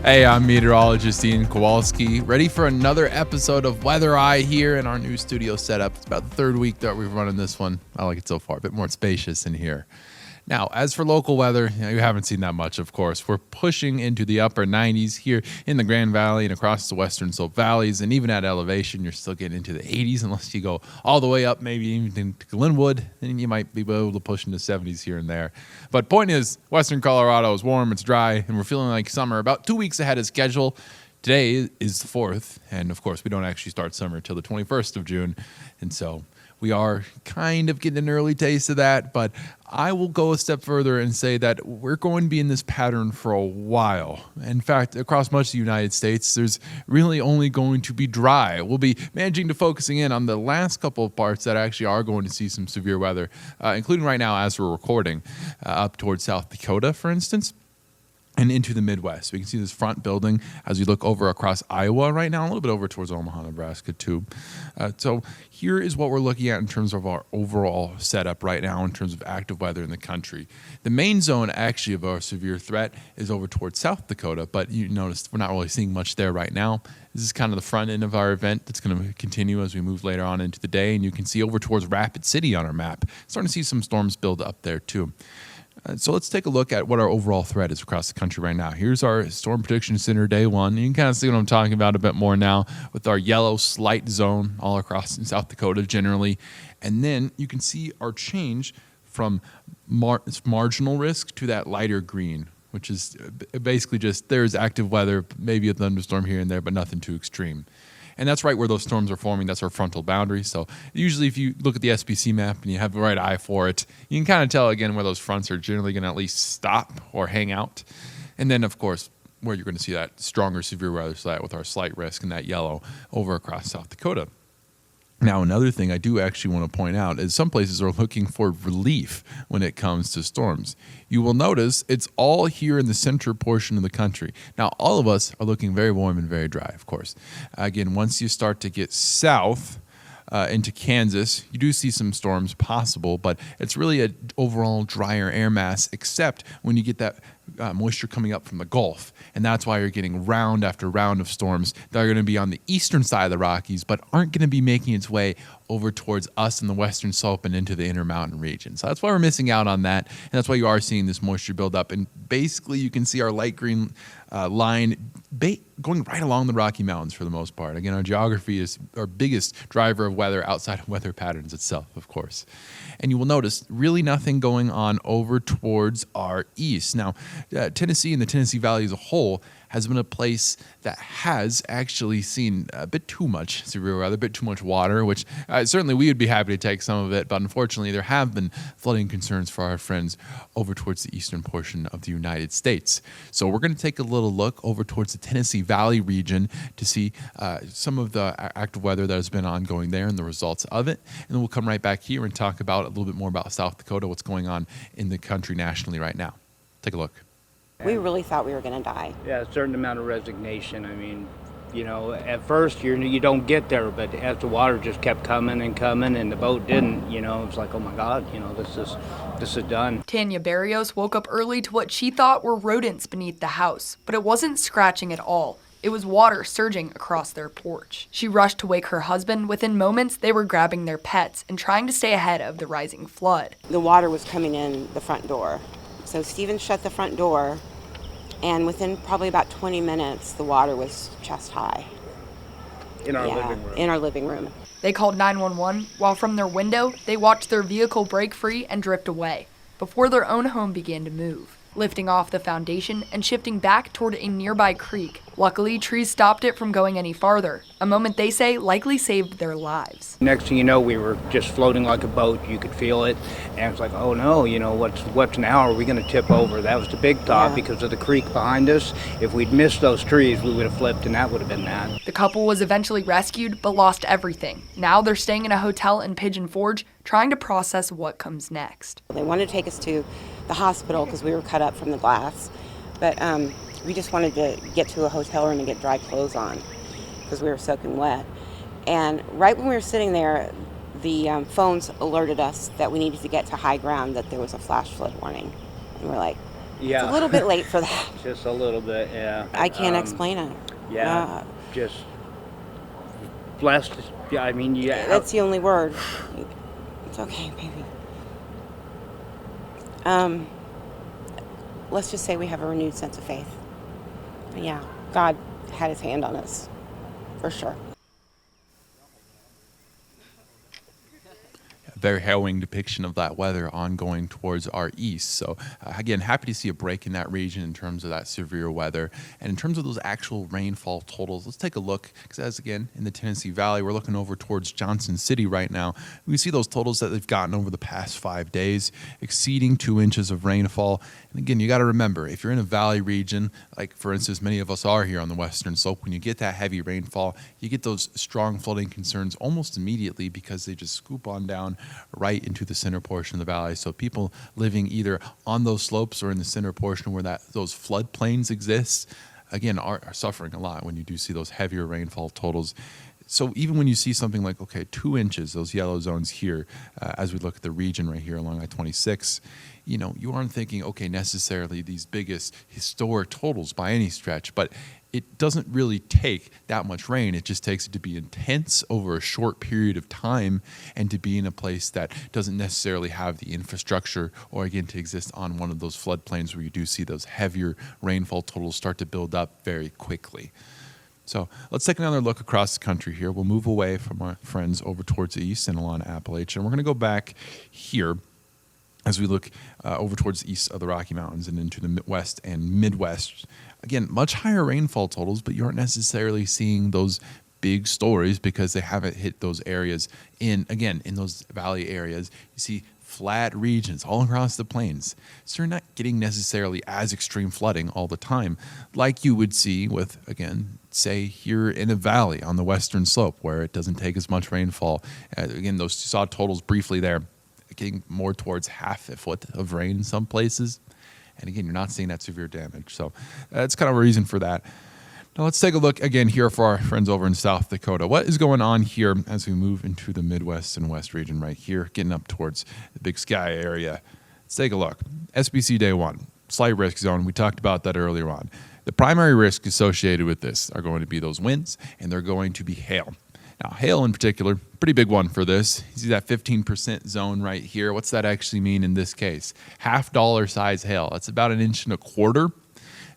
Hey, I'm meteorologist Ian Kowalski, ready for another episode of Weather Eye here in our new studio setup. It's about the third week that we've run in this one. I like it so far, a bit more spacious in here. Now, as for local weather, you haven't seen that much, of course. We're pushing into the upper 90s here in the Grand Valley and across the western slope valleys, and even at elevation, you're still getting into the 80s unless you go all the way up, maybe even to Glenwood, and you might be able to push into 70s here and there. But point is, western Colorado is warm, it's dry, and we're feeling like summer about 2 weeks ahead of schedule. Today is the 4th, and of course, we don't actually start summer until the 21st of June, and so we are kind of getting an early taste of that, but I will go a step further and say that we're going to be in this pattern for a while. In fact, across much of the United States, there's really only going to be dry. We'll be managing to focusing in on the last couple of parts that actually are going to see some severe weather, including right now as we're recording, up towards South Dakota, for instance, and into the Midwest. We can see this front building as we look over across Iowa right now, a little bit over towards Omaha, Nebraska too. So here is what we're looking at in terms of our overall setup right now in terms of active weather in the country. The main zone actually of our severe threat is over towards South Dakota, but you notice we're not really seeing much there right now. This is kind of the front end of our event that's going to continue as we move later on into the day, and you can see over towards Rapid City on our map. Starting to see some storms build up there too. So let's take a look at what our overall threat is across the country right now. Here's our Storm Prediction Center day one. You can kind of see what I'm talking about a bit more now with our yellow slight zone all across in South Dakota generally. And then you can see our change from marginal risk to that lighter green, which is basically just there's active weather, maybe a thunderstorm here and there, but nothing too extreme. And that's right where those storms are forming. That's our frontal boundary. So usually if you look at the SPC map and you have the right eye for it, you can kind of tell, again, where those fronts are generally going to at least stop or hang out. And then, of course, where you're going to see that stronger severe weather threat with our slight risk and that yellow over across South Dakota. Now, another thing I do actually want to point out is some places are looking for relief when it comes to storms. You will notice it's all here in the center portion of the country. Now, all of us are looking very warm and very dry, of course. Again, once you start to get south into Kansas, you do see some storms possible, but it's really an overall drier air mass, except when you get that moisture coming up from the Gulf. And that's why you're getting round after round of storms that are going to be on the eastern side of the Rockies, but aren't going to be making its way over towards us in the western slope and into the Intermountain region. So that's why we're missing out on that. And that's why you are seeing this moisture build up. And basically you can see our light green line going right along the Rocky Mountains for the most part. Again, our geography is our biggest driver of weather outside of weather patterns itself, of course. And you will notice really nothing going on over towards our east. Now, Tennessee and the Tennessee Valley as a whole has been a place that has actually seen a bit too much severe weather, a bit too much water, which certainly we would be happy to take some of it, but unfortunately there have been flooding concerns for our friends over towards the eastern portion of the United States. So we're going to take a little look over towards the Tennessee Valley region to see some of the active weather that has been ongoing there and the results of it. And then we'll come right back here and talk about a little bit more about South Dakota, what's going on in the country nationally right now. Take a look. We really thought we were going to die. Yeah, a certain amount of resignation. I mean, you know, at first you don't get there, but as the water just kept coming and coming and the boat didn't, you know, it's like, oh my God, you know, this is done. Tanya Barrios woke up early to what she thought were rodents beneath the house, but it wasn't scratching at all. It was water surging across their porch. She rushed to wake her husband. Within moments, they were grabbing their pets and trying to stay ahead of the rising flood. The water was coming in the front door. So Stephen shut the front door, and within probably about 20 minutes, the water was chest high. In our living room. In our living room. They called 911, while from their window, they watched their vehicle break free and drift away, before their own home began to move, lifting off the foundation and shifting back toward a nearby creek. Luckily, trees stopped it from going any farther, a moment they say likely saved their lives. Next thing you know, we were just floating like a boat. You could feel it. And it's like, oh no, you know, what's now? Are we going to tip over? That was the big thought because of the creek behind us. If we'd missed those trees, we would have flipped, and that would have been that. The couple was eventually rescued, but lost everything. Now they're staying in a hotel in Pigeon Forge, trying to process what comes next. They wanted to take us to the hospital because we were cut up from the glass, but we just wanted to get to a hotel room and get dry clothes on because we were soaking wet. And right when we were sitting there, the phones alerted us that we needed to get to high ground, that there was a flash flood warning. And we're like, Yeah. It's a little bit late for that. Just a little bit, yeah. I can't explain it. Yeah. Just blessed. Yeah, I mean, yeah. That's the only word. It's okay, baby. Let's just say we have a renewed sense of faith. Yeah, God had his hand on us, for sure. Very harrowing depiction of that weather ongoing towards our east. So again, happy to see a break in that region in terms of that severe weather. And in terms of those actual rainfall totals, let's take a look, because as again, in the Tennessee Valley, we're looking over towards Johnson City right now. We see those totals that they've gotten over the past 5 days, exceeding 2 inches of rainfall. And again, you got to remember, if you're in a valley region, like for instance, many of us are here on the western slope, when you get that heavy rainfall, you get those strong flooding concerns almost immediately because they just scoop on down right into the center portion of the valley. So people living either on those slopes or in the center portion where those floodplains exist, again, are suffering a lot when you do see those heavier rainfall totals. So even when you see something like, 2 inches, those yellow zones here, as we look at the region right here along I-26, you aren't thinking, necessarily these biggest historic totals by any stretch, but it doesn't really take that much rain. It just takes it to be intense over a short period of time and to be in a place that doesn't necessarily have the infrastructure or, again, to exist on one of those floodplains where you do see those heavier rainfall totals start to build up very quickly. So let's take another look across the country here. We'll move away from our friends over towards the east and along Appalachia. And we're going to go back here as we look over towards the east of the Rocky Mountains and into the West and Midwest. Again, much higher rainfall totals, but you aren't necessarily seeing those big stories because they haven't hit those areas in those valley areas. You see flat regions all across the plains. So you're not getting necessarily as extreme flooding all the time like you would see with, again, say here in a valley on the western slope where it doesn't take as much rainfall. Again, those you saw totals briefly there, getting more towards half a foot of rain in some places. And again, you're not seeing that severe damage. So that's kind of a reason for that. Now let's take a look again here for our friends over in South Dakota. What is going on here as we move into the Midwest and West region right here, getting up towards the Big Sky area? Let's take a look. SPC Day 1, slight risk zone. We talked about that earlier on. The primary risk associated with this are going to be those winds, and they're going to be hail. Now, hail in particular, pretty big one for this. You see that 15% zone right here. What's that actually mean in this case? $50 size hail. That's about 1.25 inches.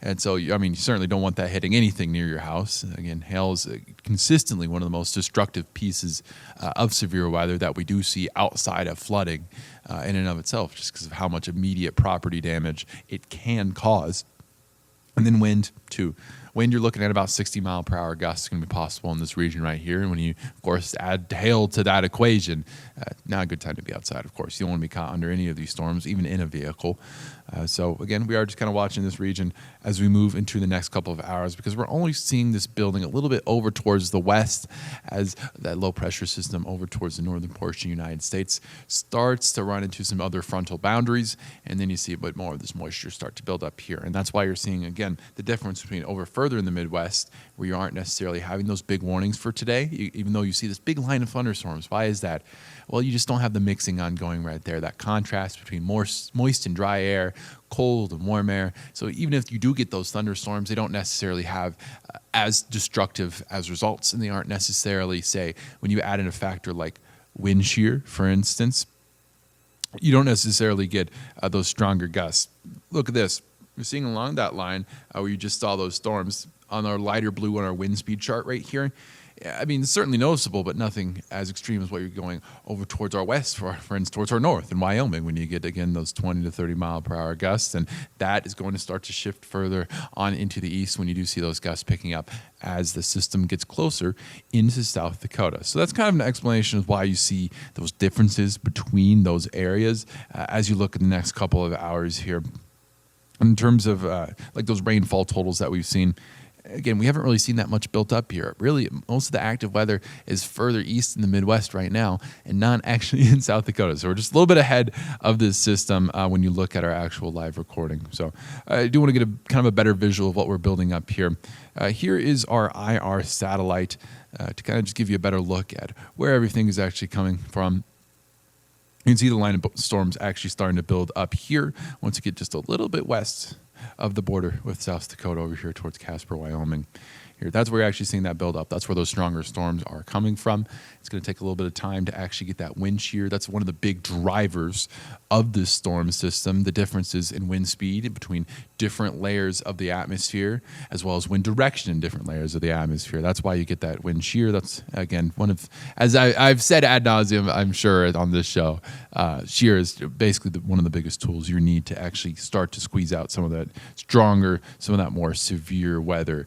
And so, you certainly don't want that hitting anything near your house. Again, hail is consistently one of the most destructive pieces of severe weather that we do see outside of flooding in and of itself, just because of how much immediate property damage it can cause. And then wind, too. Wind, you're looking at about 60-mile-per-hour gusts going to be possible in this region right here. And when you, of course, add hail to that equation, not a good time to be outside, of course. You don't want to be caught under any of these storms, even in a vehicle. So, again, we are just kind of watching this region as we move into the next couple of hours because we're only seeing this building a little bit over towards the west as that low-pressure system over towards the northern portion of the United States starts to run into some other frontal boundaries, and then you see a bit more of this moisture start to build up here. And that's why you're seeing, again, the difference between over further in the Midwest where you aren't necessarily having those big warnings for today, even though you see this big line of thunderstorms. Why is that? Well, you just don't have the mixing ongoing right there, that contrast between moist and dry air, cold and warm air. So even if you do get those thunderstorms, they don't necessarily have as destructive as results, and they aren't necessarily, say, when you add in a factor like wind shear, for instance, you don't necessarily get those stronger gusts. Look at this. You're seeing along that line where you just saw those storms on our lighter blue on our wind speed chart right here. It's certainly noticeable, but nothing as extreme as what you're going over towards our west, for our friends towards our north in Wyoming, when you get, again, those 20 to 30 mile per hour gusts. And that is going to start to shift further on into the east when you do see those gusts picking up as the system gets closer into South Dakota. So that's kind of an explanation of why you see those differences between those areas as you look at the next couple of hours here. In terms of like those rainfall totals that we've seen, again, we haven't really seen that much built up here. Really, most of the active weather is further east in the Midwest right now and not actually in South Dakota. So we're just a little bit ahead of this system when you look at our actual live recording. So I do want to get a kind of a better visual of what we're building up here. Here is our IR satellite to kind of just give you a better look at where everything is actually coming from You can see the line of storms actually starting to build up here once you get just a little bit west of the border with South Dakota over here towards Casper, Wyoming. Here, that's where you're actually seeing that build up. That's where those stronger storms are coming from. It's going to take a little bit of time to actually get that wind shear. That's one of the big drivers of this storm system, the differences in wind speed between different layers of the atmosphere, as well as wind direction in different layers of the atmosphere. That's why you get that wind shear. That's, again, one of, as I've said ad nauseum, I'm sure, on this show, shear is basically one of the biggest tools you need to actually start to squeeze out some of that stronger, some of that more severe weather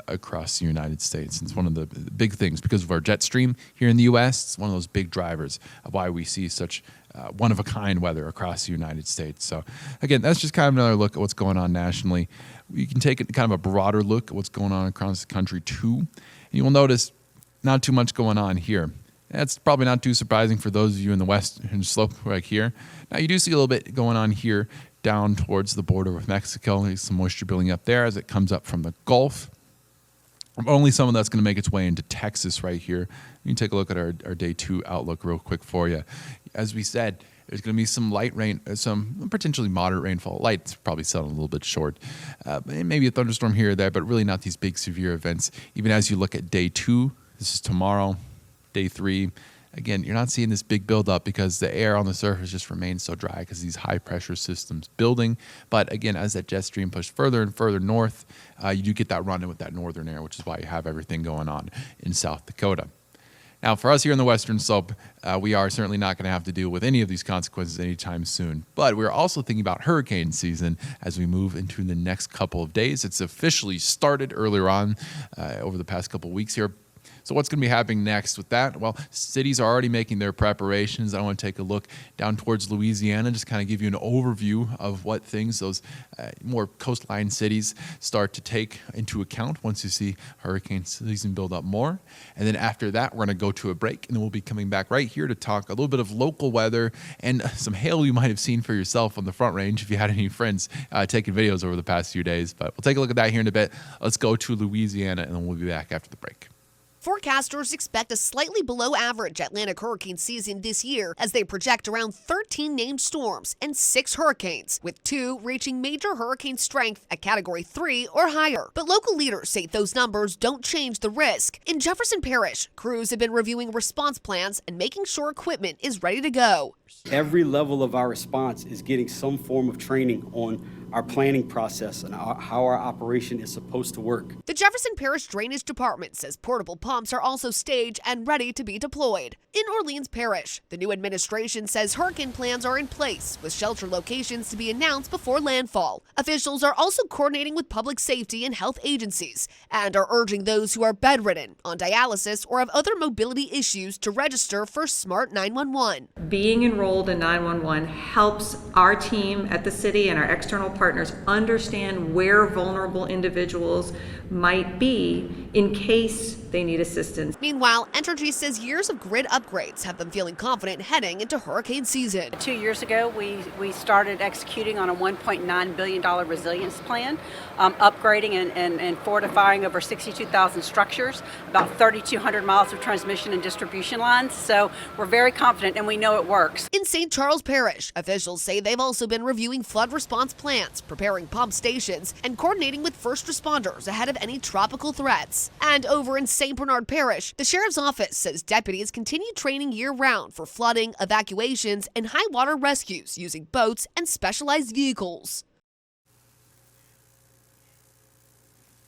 across the United States. It's one of the big things because of our jet stream here in the U.S. It's one of those big drivers of why we see such one-of-a-kind weather across the United States. So, again, that's just kind of another look at what's going on nationally. You can take kind of a broader look at what's going on across the country, too. And you will notice not too much going on here. That's probably not too surprising for those of you in the western slope right here. Now, you do see a little bit going on here down towards the border with Mexico. There's some moisture building up there as it comes up from the Gulf. Only some of that's going to make its way into Texas right here. You can take a look at our day 2 outlook real quick for you. As we said, there's going to be some light rain, some potentially moderate rainfall. Light's probably selling a little bit short. Maybe a thunderstorm here or there, but really not these big severe events. Even as you look at day 2, this is tomorrow, day 3. Again, you're not seeing this big buildup because the air on the surface just remains so dry because these high pressure systems building. But again, as that jet stream pushes further and further north, you do get that run in with that northern air, which is why you have everything going on in South Dakota. Now, for us here in the western slope, we are certainly not going to have to deal with any of these consequences anytime soon. But we're also thinking about hurricane season as we move into the next couple of days. It's officially started earlier on over the past couple of weeks here. So what's going to be happening next with that? Well, cities are already making their preparations. I want to take a look down towards Louisiana, just kind of give you an overview of what things those more coastline cities start to take into account once you see hurricane season build up more. And then after that, we're going to go to a break, and then we'll be coming back right here to talk a little bit of local weather and some hail you might have seen for yourself on the Front Range if you had any friends taking videos over the past few days. But we'll take a look at that here in a bit. Let's go to Louisiana, and then we'll be back after the break. Forecasters expect a slightly below average Atlantic hurricane season this year as they project around 13 named storms and 6 hurricanes, with 2 reaching major hurricane strength at Category 3 or higher. But local leaders say those numbers don't change the risk. In Jefferson Parish, crews have been reviewing response plans and making sure equipment is ready to go. Every level of our response is getting some form of training on our planning process and how our operation is supposed to work. The Jefferson Parish Drainage Department says portable pumps are also staged and ready to be deployed. In Orleans Parish, the new administration says hurricane plans are in place, with shelter locations to be announced before landfall. Officials are also coordinating with public safety and health agencies and are urging those who are bedridden, on dialysis, or have other mobility issues to register for Smart 911. Being enrolled in 911 helps our team at the city and our external partners understand where vulnerable individuals might be in case they need assistance. Meanwhile, Entergy says years of grid upgrades have them feeling confident heading into hurricane season. 2 years ago, we started executing on a $1.9 billion resilience plan, upgrading and fortifying over 62,000 structures, about 3,200 miles of transmission and distribution lines. So we're very confident and we know it works. In St. Charles Parish, officials say they've also been reviewing flood response plans, preparing pump stations, and coordinating with first responders ahead of any tropical threats. And over in St. Bernard Parish, the sheriff's office says deputies continue training year-round for flooding, evacuations, and high water rescues using boats and specialized vehicles.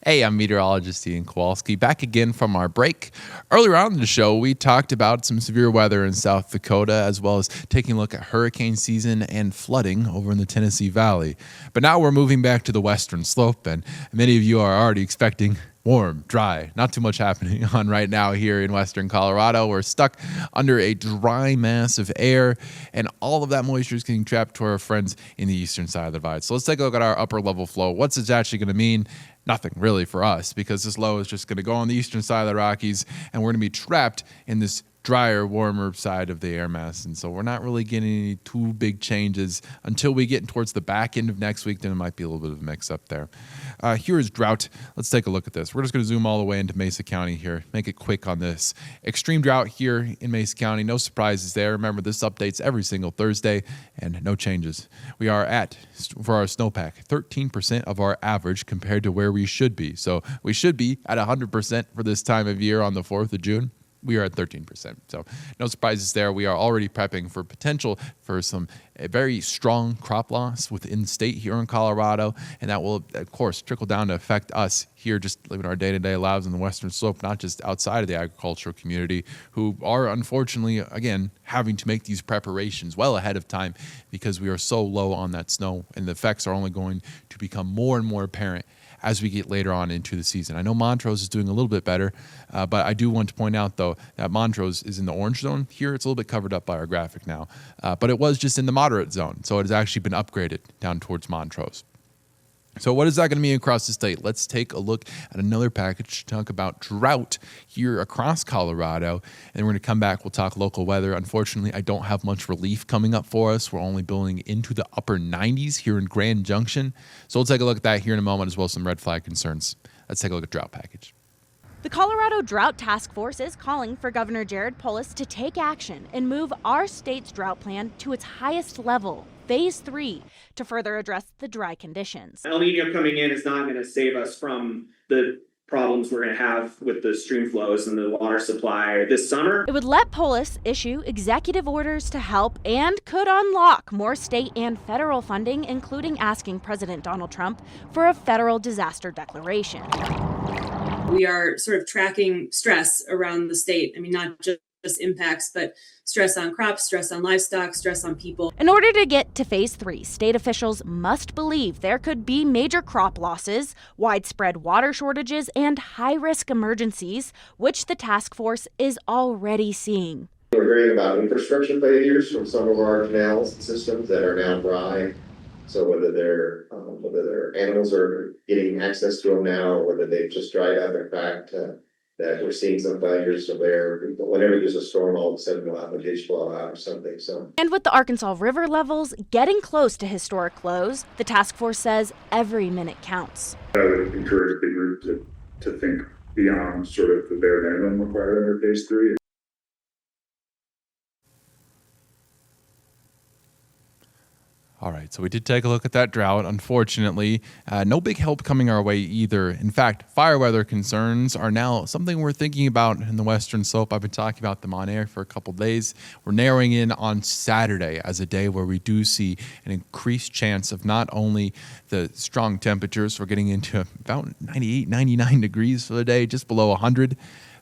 Hey, I'm meteorologist Ian Kowalski, back again from our break. Earlier on in the show, we talked about some severe weather in South Dakota, as well as taking a look at hurricane season and flooding over in the Tennessee Valley. But now we're moving back to the western slope, and many of you are already expecting warm, dry, not too much happening on right now here in western Colorado. We're stuck under a dry mass of air, and all of that moisture is getting trapped to our friends in the eastern side of the divide. So let's take a look at our upper level flow. What's it actually going to mean? Nothing really for us, because this low is just going to go on the eastern side of the Rockies, and we're going to be trapped in this drier, warmer side of the air mass. And so we're not really getting any too big changes until we get towards the back end of next week. Then it might be a little bit of a mix up there. Here is drought. Let's take a look at this. We're just going to zoom all the way into Mesa County here. Make it quick on this. Extreme drought here in Mesa County. No surprises there. Remember, this updates every single Thursday and no changes. We are at, for our snowpack, 13% of our average compared to where we should be. So we should be at 100% for this time of year on the 4th of June. We are at 13%. So no surprises there. We are already prepping for potential for some very strong crop loss within state here in Colorado. And that will, of course, trickle down to affect us here just living our day-to-day lives on the Western Slope, not just outside of the agricultural community, who are unfortunately, again, having to make these preparations well ahead of time because we are so low on that snow. And the effects are only going to become more and more apparent as we get later on into the season. I know Montrose is doing a little bit better, but I do want to point out, though, that Montrose is in the orange zone. Here, it's a little bit covered up by our graphic now, but it was just in the moderate zone, so it has actually been upgraded down towards Montrose. So what is that going to mean across the state? Let's take a look at another package to talk about drought here across Colorado. And then we're going to come back. We'll talk local weather. Unfortunately, I don't have much relief coming up for us. We're only building into the upper 90s here in Grand Junction. So we'll take a look at that here in a moment, as well as some red flag concerns. Let's take a look at drought package. The Colorado Drought Task Force is calling for Governor Jared Polis to take action and move our state's drought plan to its highest level, Phase 3, to further address the dry conditions. El Nino coming in is not going to save us from the problems we're going to have with the stream flows and the water supply this summer. It would let Polis issue executive orders to help and could unlock more state and federal funding, including asking President Donald Trump for a federal disaster declaration. We are sort of tracking stress around the state. I mean, not just impacts, but stress on crops, stress on livestock, stress on people. In order to get to Phase 3, state officials must believe there could be major crop losses, widespread water shortages, and high-risk emergencies, which the task force is already seeing. We're hearing about infrastructure failures from some of our canals and systems that are now dry. So whether their animals are getting access to them now, or whether they've just dried up, in fact, that we're seeing some failures from there. Whenever there's a storm, all of a sudden we'll have a ditch blowout or something. So. And with the Arkansas River levels getting close to historic lows, the task force says every minute counts. I would encourage the group to think beyond sort of the bare minimum required under Phase 3. All right, so we did take a look at that drought. Unfortunately, no big help coming our way either. In fact, fire weather concerns are now something we're thinking about in the Western Slope. I've been talking about them on air for a couple days. We're narrowing in on Saturday as a day where we do see an increased chance of not only the strong temperatures, we're getting into about 98, 99 degrees for the day, just below 100.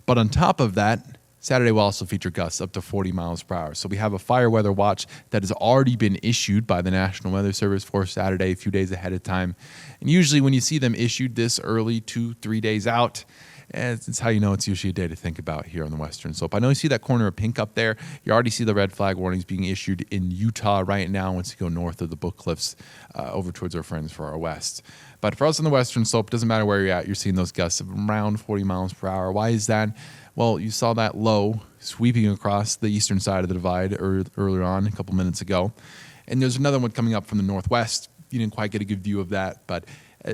But on top of that, Saturday will also feature gusts up to 40 miles per hour. So we have a fire weather watch that has already been issued by the National Weather Service for Saturday, a few days ahead of time. And usually when you see them issued this early, 2-3 days out, it's how you know it's usually a day to think about here on the Western Slope. I know you see that corner of pink up there. You already see the red flag warnings being issued in Utah right now once you go north of the Book Cliffs over towards our friends for our west. But for us on the Western Slope, it doesn't matter where you're at, you're seeing those gusts of around 40 miles per hour. Why is that? Well, you saw that low sweeping across the eastern side of the divide earlier on a couple minutes ago. And there's another one coming up from the northwest. You didn't quite get a good view of that, but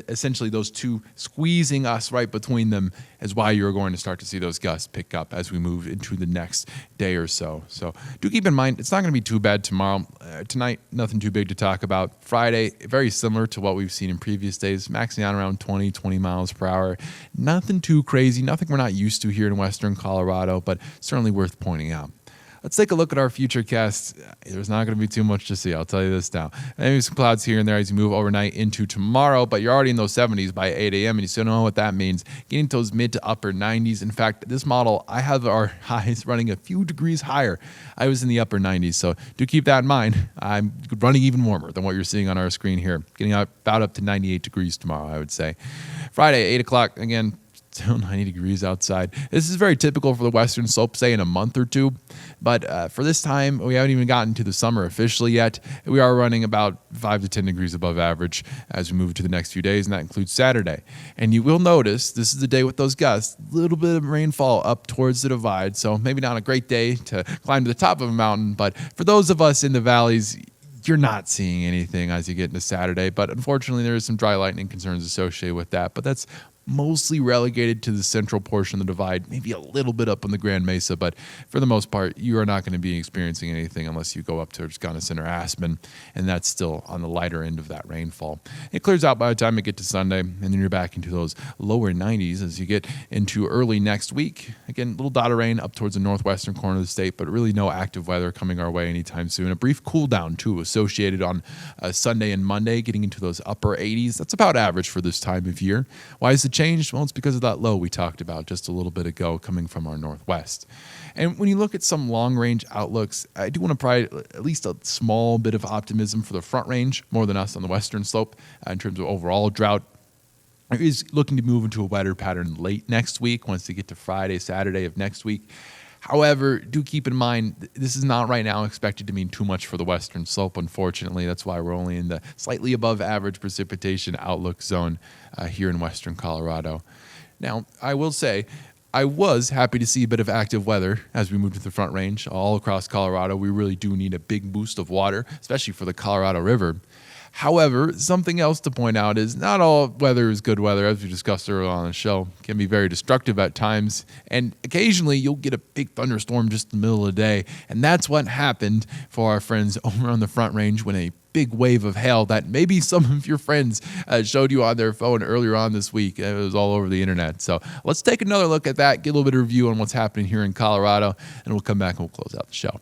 essentially those two squeezing us right between them is why you're going to start to see those gusts pick up as we move into the next day or so. So do keep in mind, it's not going to be too bad tomorrow. Tonight, nothing too big to talk about. Friday, very similar to what we've seen in previous days, maxing out around 20 miles per hour. Nothing too crazy, nothing we're not used to here in Western Colorado, but certainly worth pointing out. Let's take a look at our futurecast. There's not going to be too much to see, I'll tell you this now. Maybe some clouds here and there as you move overnight into tomorrow, but you're already in those 70s by 8 a.m., and you still know what that means. Getting to those mid to upper 90s. In fact, this model, I have our highs running a few degrees higher. I was in the upper 90s, so do keep that in mind. I'm running even warmer than what you're seeing on our screen here. Getting about up to 98 degrees tomorrow, I would say. Friday, 8 o'clock, again, Still 90 degrees outside. This is very typical for the Western Slope, say in a month or two. But for this time, we haven't even gotten to the summer officially yet. We are running about 5 to 10 degrees above average as we move to the next few days, and that includes Saturday. And you will notice this is the day with those gusts, a little bit of rainfall up towards the divide. So maybe not a great day to climb to the top of a mountain, but for those of us in the valleys, you're not seeing anything as you get into Saturday. But unfortunately, there is some dry lightning concerns associated with that. But that's mostly relegated to the central portion of the divide, maybe a little bit up on the Grand Mesa, but for the most part, you are not going to be experiencing anything unless you go up to Gunnison or Aspen, and that's still on the lighter end of that rainfall. It clears out by the time you get to Sunday, and then you're back into those lower 90s as you get into early next week. Again, little dot of rain up towards the northwestern corner of the state, but really no active weather coming our way anytime soon. A brief cool down, too, associated on Sunday and Monday, getting into those upper 80s. That's about average for this time of year. Why is it changed? Well, it's because of that low we talked about just a little bit ago coming from our northwest. And when you look at some long-range outlooks, I do want to provide at least a small bit of optimism for the front range, more than us on the western slope, in terms of overall drought. It is looking to move into a wetter pattern late next week, once they get to Friday, Saturday of next week. However, do keep in mind, this is not right now expected to mean too much for the western slope, unfortunately. That's why we're only in the slightly above average precipitation outlook zone here in western Colorado. Now, I will say, I was happy to see a bit of active weather as we moved to the front range. All across Colorado, we really do need a big boost of water, especially for the Colorado River. However, something else to point out is not all weather is good weather, as we discussed earlier on the show. It can be very destructive at times, and occasionally you'll get a big thunderstorm just in the middle of the day, and that's what happened for our friends over on the Front Range when a big wave of hail that maybe some of your friends showed you on their phone earlier on this week. It was all over the internet. So let's take another look at that, get a little bit of review on what's happening here in Colorado, and we'll come back and we'll close out the show.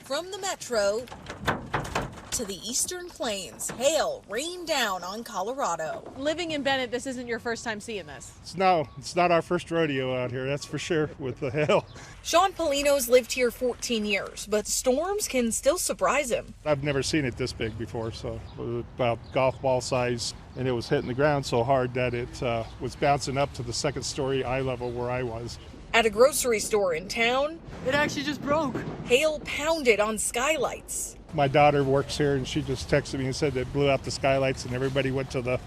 From the metro to the eastern plains, hail rained down on Colorado. Living in Bennett, this isn't your first time seeing this. It's not our first rodeo out here, that's for sure, with the hail. Sean Polino's lived here 14 years, but storms can still surprise him. I've never seen it this big before, so it was about golf ball size, and it was hitting the ground so hard that it was bouncing up to the second story eye level where I was. At a grocery store in town, it actually just broke. Hail pounded on skylights. My daughter works here, and she just texted me and said it blew out the skylights and everybody went to the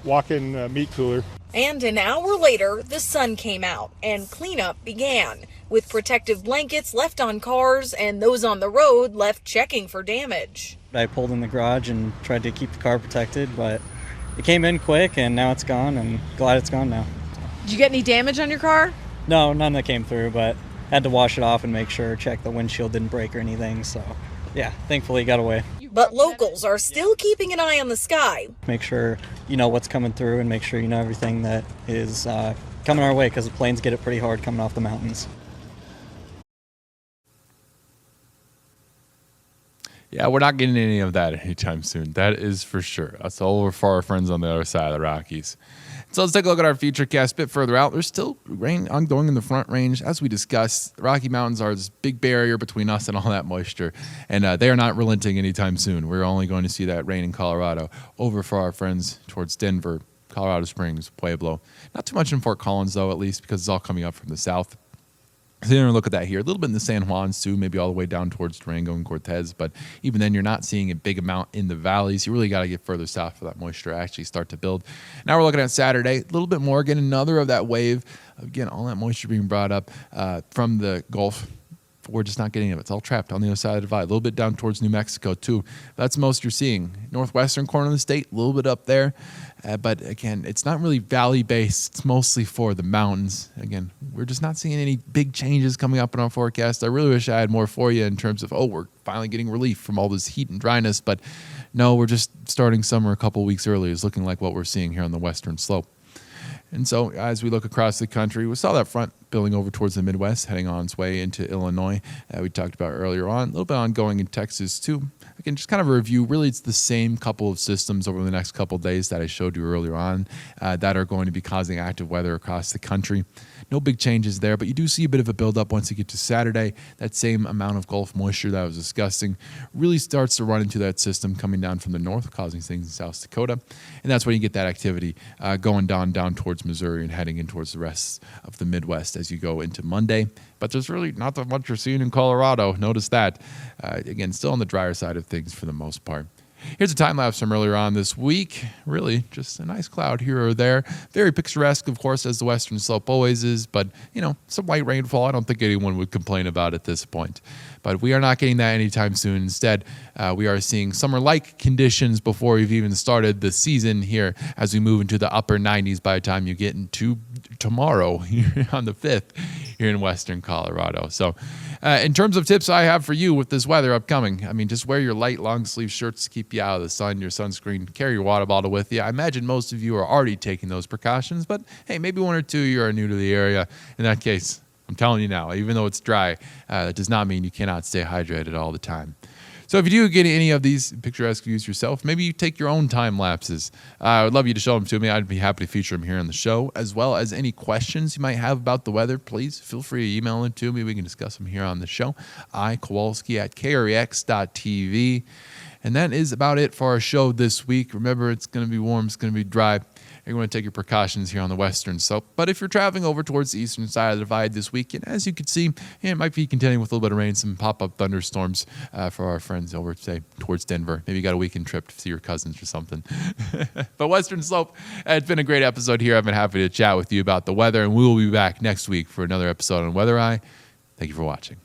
walk-in meat cooler. And an hour later, the sun came out and cleanup began, with protective blankets left on cars and those on the road left checking for damage. I pulled in the garage and tried to keep the car protected, but it came in quick and now it's gone, and glad it's gone now. Did you get any damage on your car? No, none that came through, but had to wash it off and make sure, check the windshield didn't break or anything, so yeah, thankfully it got away. But locals are still keeping an eye on the sky. Make sure you know what's coming through and make sure you know everything that is coming our way, because the planes get it pretty hard coming off the mountains. Yeah, we're not getting any of that anytime soon. That is for sure. That's all for our friends on the other side of the Rockies. So let's take a look at our futurecast a bit further out. There's still rain ongoing in the Front Range. As we discussed, the Rocky Mountains are this big barrier between us and all that moisture, and they are not relenting anytime soon. We're only going to see that rain in Colorado over for our friends towards Denver, Colorado Springs, Pueblo. Not too much in Fort Collins, though, at least, because it's all coming up from the south. So you're going to look at that here. A little bit in the San Juans, too, maybe all the way down towards Durango and Cortez. But even then, you're not seeing a big amount in the valleys. You really got to get further south for that moisture to actually start to build. Now we're looking at Saturday. A little bit more. Again, another of that wave. Again, all that moisture being brought up from the Gulf. We're just not getting it. It's all trapped on the other side of the divide. A little bit down towards New Mexico, too. That's most you're seeing. Northwestern corner of the state, a little bit up there. But again, it's not really valley-based. It's mostly for the mountains. Again, we're just not seeing any big changes coming up in our forecast. I really wish I had more for you in terms of, we're finally getting relief from all this heat and dryness. But no, we're just starting summer a couple weeks early. It's looking like what we're seeing here on the western slope. And so as we look across the country, we saw that front spilling over towards the Midwest, heading on its way into Illinois. We talked about earlier on, a little bit ongoing in Texas too. Again, just kind of a review. Really, it's the same couple of systems over the next couple of days that I showed you earlier on that are going to be causing active weather across the country. No big changes there, but you do see a bit of a buildup once you get to Saturday. That same amount of Gulf moisture that I was discussing really starts to run into that system coming down from the north, causing things in South Dakota. And that's when you get that activity going down towards Missouri and heading in towards the rest of the Midwest as you go into Monday. But there's really not that much you're seeing in Colorado. Notice that. Again, still on the drier side of things for the most part. Here's a time lapse from earlier on this week. Really, just a nice cloud here or there. Very picturesque, of course, as the western slope always is. But, some light rainfall. I don't think anyone would complain about at this point. But we are not getting that anytime soon. Instead, we are seeing summer-like conditions before we've even started the season here as we move into the upper 90s by the time you get into tomorrow here on the 5th here in western Colorado. So in terms of tips I have for you with this weather upcoming, just wear your light long sleeve shirts to keep you out of the sun, your sunscreen, carry your water bottle with you. I imagine most of you are already taking those precautions, but hey, maybe one or two you are new to the area. In that case, I'm telling you now, even though it's dry, that does not mean you cannot stay hydrated all the time. So if you do get any of these picturesque views yourself, maybe you take your own time lapses. I would love you to show them to me. I'd be happy to feature them here on the show, as well as any questions you might have about the weather. Please feel free to email them to me. We can discuss them here on the show. Kowalski at KREX.TV. And that is about it for our show this week. Remember, it's going to be warm. It's going to be dry. You're going to take your precautions here on the western slope. But if you're traveling over towards the eastern side of the divide this weekend, as you can see, it might be contending with a little bit of rain, some pop-up thunderstorms for our friends over, say, towards Denver. Maybe you got a weekend trip to see your cousins or something. But western slope, it's been a great episode here. I've been happy to chat with you about the weather, and we will be back next week for another episode on Weather Eye. Thank you for watching.